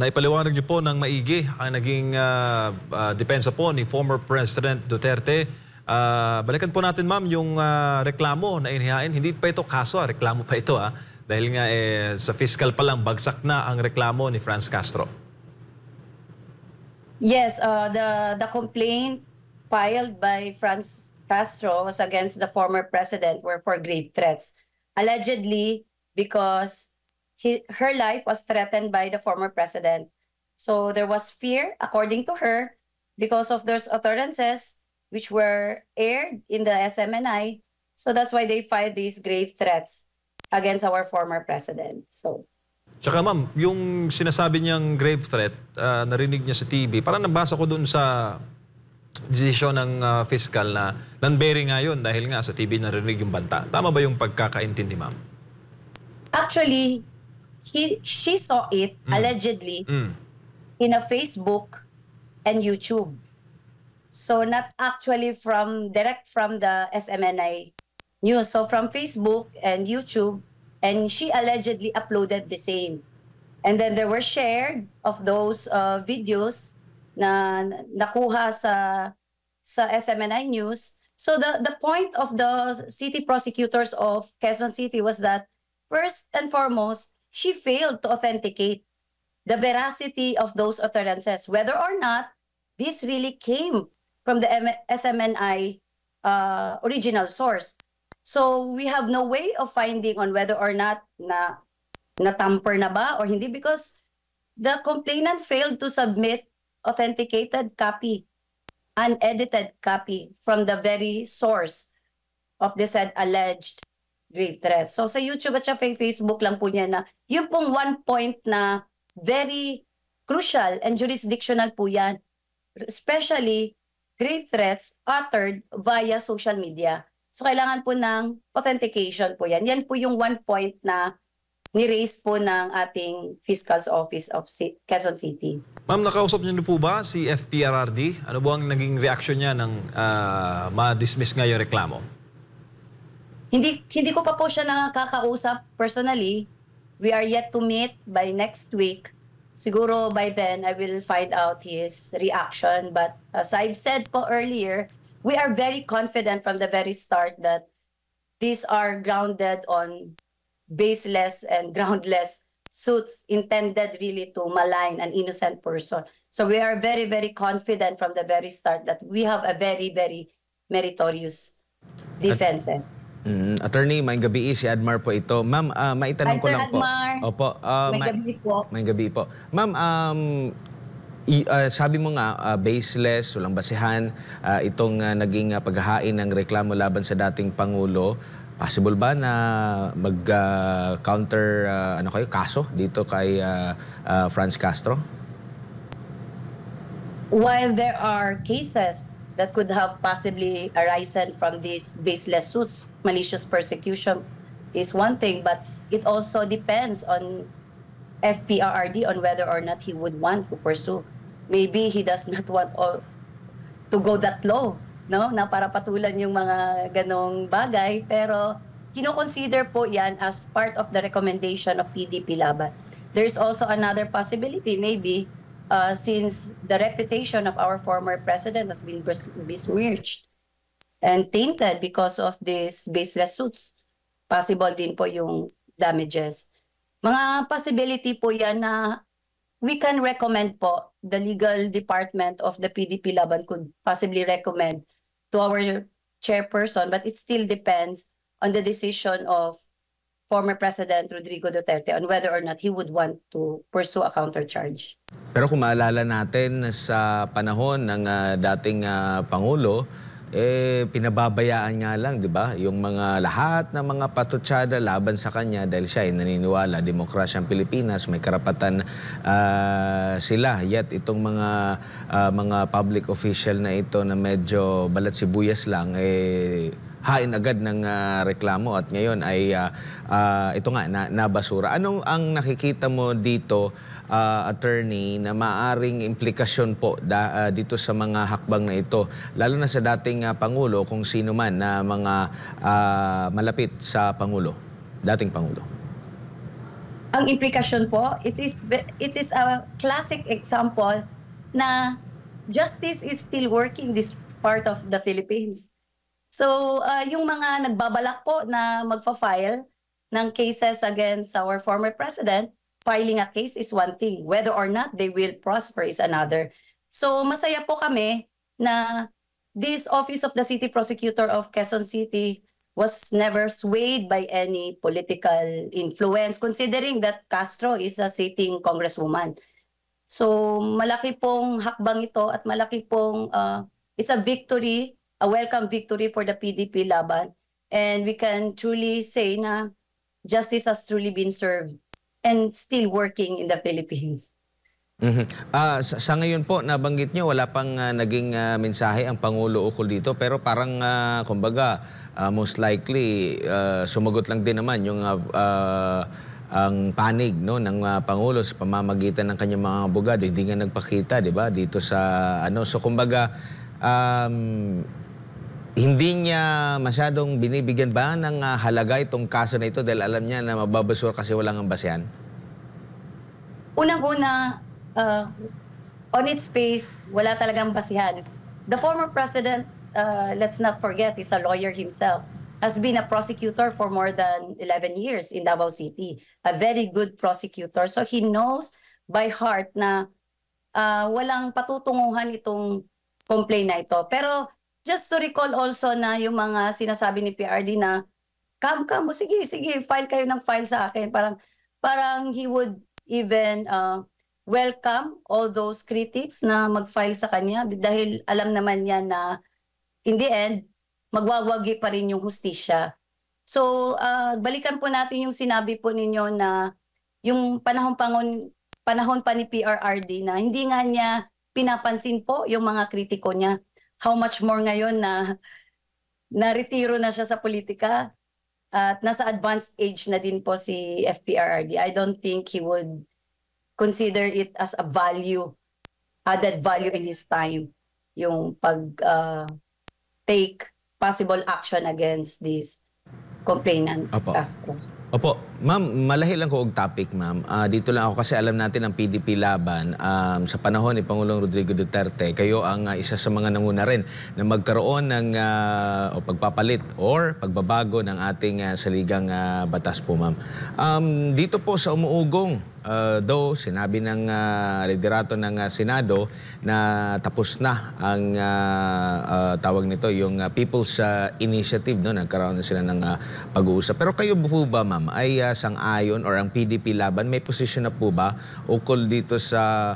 naipaliwanag niyo po ng maigi ang naging depensa po ni former President Duterte. Balikan po natin, ma'am, yung reklamo na inihain. Hindi pa ito kaso, reklamo pa ito. Dahil nga sa fiscal pa lang, bagsak na ang reklamo ni Franz Castro. Yes, the complaint filed by Franz Castro was against the former president were for grave threats. Allegedly, because her life was threatened by the former president. So there was fear, according to her, because of those utterances which were aired in the SMNI. So that's why they filed these grave threats against our former president. So. Tsaka ma'am, yung sinasabi niyang grave threat, narinig niya sa TV, parang nabasa ko dun sa desisyon ng fiscal na non-bearing nga yun dahil nga sa TV narinig yung banta. Tama ba yung pagkakaintindi, ma'am? Actually, she saw it, allegedly, in a Facebook and YouTube. So not actually direct from the SMNI news. So from Facebook and YouTube, and she allegedly uploaded the same. And then there were shared of those videos na nakuha sa SMNI news. So the point of the city prosecutors of Quezon City was that first and foremost, she failed to authenticate the veracity of those utterances, whether or not this really came from the SMNI original source. So we have no way of finding on whether or not na-tamper na ba or hindi, because the complainant failed to submit authenticated copy, unedited copy from the very source of the said alleged grave threats. So sa YouTube at sa Facebook lang po niya na yung pong one point na very crucial and jurisdictional po yan. Especially grave threats uttered via social media. So kailangan po ng authentication po yan. Yan po yung one point na ni-raise po ng ating Fiscal's Office of Quezon City. Ma'am, nakausap niyo na po ba si FPRRD? Ano po ang naging reaction niya nang ma-dismiss nga yung reklamo? Hindi ko pa po siya nakakausap personally. We are yet to meet by next week. Siguro by then, I will find out his reaction. But as I've said po earlier, we are very confident from the very start that these are grounded on baseless and groundless suits intended really to malign an innocent person. So we are very, very confident from the very start that we have a very, very meritorious defenses. Attorney, may gabi si Admar po ito. Ma'am, maitanong ko lang po. Admar. Opo. May gabi po. May gabi po. Ma'am, sabi mo nga, baseless, walang basihan, itong naging paghahain ng reklamo laban sa dating Pangulo. Possible ba na mag-counter kaso dito kay Franz Castro? While there are cases that could have possibly arisen from these baseless suits, malicious persecution is one thing, but it also depends on FPRRD on whether or not he would want to pursue. Maybe he does not want to go that low, no? Na para patulan yung mga ganong bagay, pero kino-consider po yan as part of the recommendation of PDP Laban. There's also another possibility, maybe, since the reputation of our former president has been besmirched and tainted because of these baseless suits, possible din po yung damages. Mga possibility po yan na we can recommend po, the legal department of the PDP Laban could possibly recommend to our chairperson, but it still depends on the decision of former President Rodrigo Duterte on whether or not he would want to pursue a countercharge. Pero kung maalala natin sa panahon ng dating Pangulo, pinababayaan nga lang, di ba? Yung mga lahat ng mga patutsada laban sa kanya dahil siya ay naniniwala, demokrasya ang Pilipinas, may karapatan sila. Yet itong mga public official na ito na medyo balat sibuyas lang, hain agad ng reklamo at ngayon ay ito nga nabasura. Anong ang nakikita mo dito, attorney, na maaring implikasyon po dito sa mga hakbang na ito, lalo na sa dating Pangulo, kung sino man na mga malapit sa Pangulo, dating Pangulo? ang implikasyon po, it is a classic example na justice is still working this part of the Philippines. So, yung mga nagbabalak po na magfa-file ng cases against our former president, filing a case is one thing. Whether or not they will prosper is another. So, masaya po kami na this Office of the City Prosecutor of Quezon City was never swayed by any political influence, considering that Castro is a sitting congresswoman. So, malaki pong hakbang ito at malaki pong, it's a victory, a welcome victory for the PDP laban. And we can truly say na justice has truly been served and still working in the Philippines. Sa ngayon po, nabanggit nyo, wala pang naging mensahe ang Pangulo ukol dito. Pero parang, kumbaga, most likely, sumagot lang din naman yung ang panig no, ng Pangulo sa pamamagitan ng kanyang mga abogado. Hindi nga nagpakita, di ba, dito sa ano. So, kumbaga, hindi niya masyadong binibigyan ba ng halaga itong kaso na ito dahil alam niya na mababasura kasi walang ambasyan? Unang-una, on its face, wala talagang basihan. The former president, let's not forget, is a lawyer himself, has been a prosecutor for more than 11 years in Davao City. A very good prosecutor. So he knows by heart na walang patutunguhan itong complaint na ito. Pero just to recall also na yung mga sinasabi ni PRD na, come, sige, file kayo ng file sa akin. Parang he would even welcome all those critics na mag-file sa kanya dahil alam naman niya na in the end, magwawagi pa rin yung hustisya. So, balikan po natin yung sinabi po ninyo na yung panahon pa ni PRRD na hindi nga niya pinapansin po yung mga kritiko niya. How much more ngayon na naretiro na siya sa politika at nasa advanced age na din po si FPRRD. I don't think he would consider it as a value, added value in his time, yung take possible action against this complainant Castro. Opo. Ma'am, malahi lang ko og topic, ma'am. Dito lang ako kasi alam natin ang PDP laban sa panahon ni Pangulong Rodrigo Duterte, kayo ang isa sa mga nanguna rin na magkaroon ng o pagpapalit or pagbabago ng ating saligang batas po, ma'am. Dito po sa umuugong, though sinabi ng liderato ng Senado na tapos na ang tawag nito, yung People's Initiative, no? Nagkaroon na sila ng pag-uusap. Pero kayo po ba, ma'am, ay sang-ayon or ang PDP laban, may posisyon na po ba ukol dito sa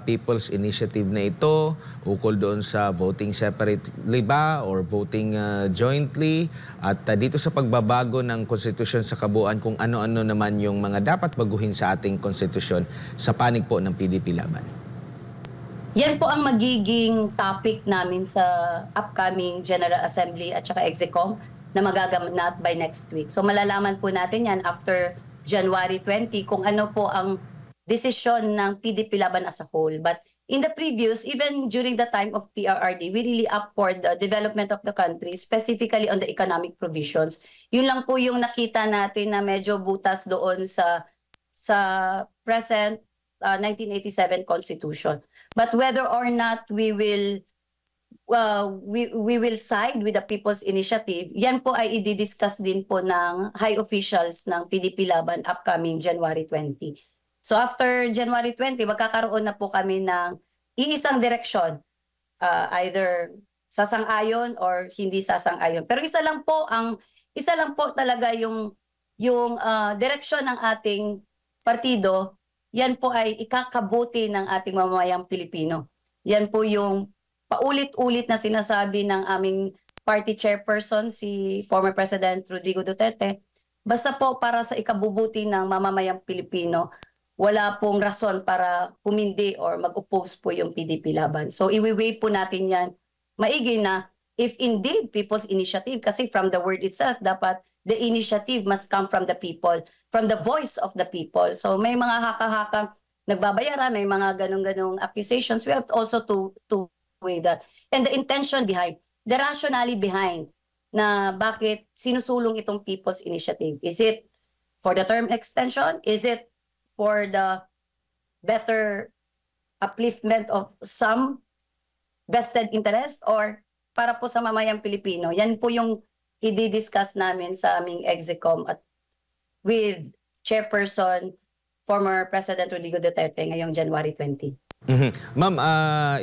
People's Initiative na ito, ukol doon sa voting separately ba or voting jointly, at dito sa pagbabago ng konstitusyon sa kabuuan kung ano-ano naman yung mga dapat baguhin sa ating konstitusyon sa panig po ng PDP laban? Yan po ang magiging topic namin sa upcoming General Assembly at saka Execom na magaganap by next week. So malalaman po natin yan after January 20 kung ano po ang desisyon ng PDP laban as a whole. But in the previous, even during the time of PRRD, we really up for the development of the country, specifically on the economic provisions. Yun lang po yung nakita natin na medyo butas doon sa present 1987 Constitution. But whether or not we will side with the People's Initiative, yan po ay i-discuss din po ng high officials ng PDP laban upcoming January 20. So after January 20, magkakaroon na po kami ng iisang direksyon, either sasang-ayon or hindi sasang-ayon. Pero isa lang po talaga yung direksyon ng ating partido, yan po ay ikakabuti ng ating mamamayang Pilipino. Yan po yung paulit-ulit na sinasabi ng aming party chairperson, si former President Rodrigo Duterte. Basta po para sa ikabubuti ng mamamayang Pilipino, wala pong rason para humindi or mag-oppose po yung PDP laban. So iwi-weigh po natin yan maigi na if indeed People's Initiative, kasi from the word itself, dapat the initiative must come from the people, from the voice of the people. So may mga haka-hakang nagbabayaran, may mga ganong-ganong accusations. We have also to weigh that. And the intention behind, the rationale behind na bakit sinusulong itong People's Initiative. Is it for the term extension? Is it for the better upliftment of some vested interest or para po sa mamayang Pilipino? Yan po yung i-discuss namin sa aming EXICOM at with Chairperson, former President Rodrigo Duterte ngayong January 20. Ma'am,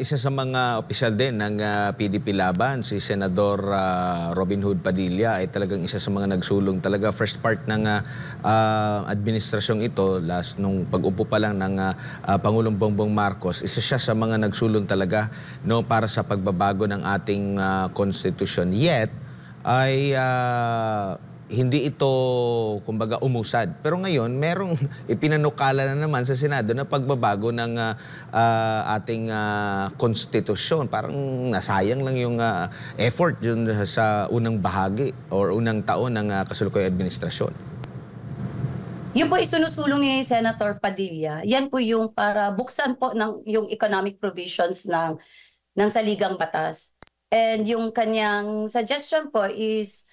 isa sa mga opisyal din ng PDP Laban, si Senador Robin Hood Padilla ay talagang isa sa mga nagsulong talaga. First part ng administrasyong ito, last nung pag-upo pa lang ng Pangulong Bongbong Marcos, isa siya sa mga nagsulong talaga no, para sa pagbabago ng ating konstitusyon. Yet, ay hindi ito, kumbaga, umusad. Pero ngayon, merong ipinanukala na naman sa Senado na pagbabago ng ating konstitusyon. Parang nasayang lang yung effort yun sa unang bahagi or unang taon ng kasalukuyang administrasyon. Yun po isinusulong ni Senator Padilla. Yan po yung para buksan po ng yung economic provisions ng saligang batas. And yung kanyang suggestion po is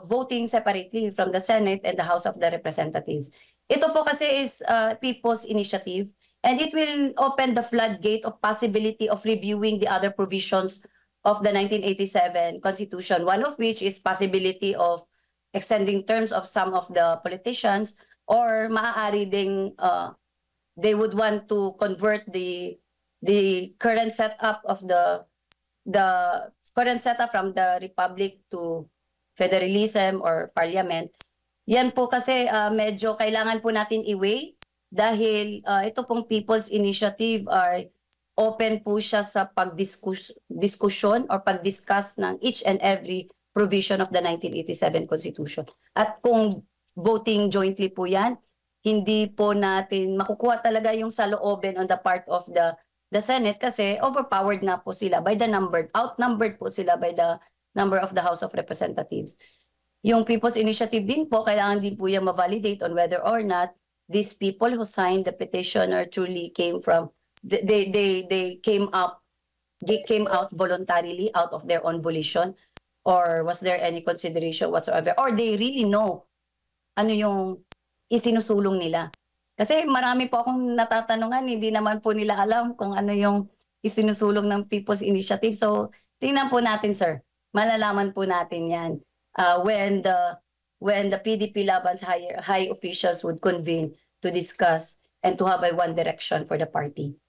voting separately from the Senate and the House of the Representatives. Ito po kasi is people's initiative and it will open the floodgate of possibility of reviewing the other provisions of the 1987 Constitution, one of which is possibility of extending terms of some of the politicians or maaari ding they would want to convert the current setup of the current setup from the republic to federalism or parliament. Yan po kasi medyo kailangan po natin i-weigh dahil ito pong People's Initiative ay open po siya sa pagdiskusyon or pagdiscuss ng each and every provision of the 1987 Constitution. At kung voting jointly po yan, hindi po natin makukuha talaga yung saloobin on the part of the Senate kasi overpowered nga po sila by the number, outnumbered po sila by the number of the House of Representatives. Yung People's Initiative din po, kailangan din po yung ma-validate on whether or not these people who signed the petition or truly came from, they came out voluntarily out of their own volition or was there any consideration whatsoever or they really know ano yung isinusulong nila. Kasi marami po akong natatanungan, hindi naman po nila alam kung ano yung isinusulong ng People's Initiative. So, tingnan po natin, sir. Malalaman po natin yan when the PDP Laban's high officials would convene to discuss and to have a one direction for the party.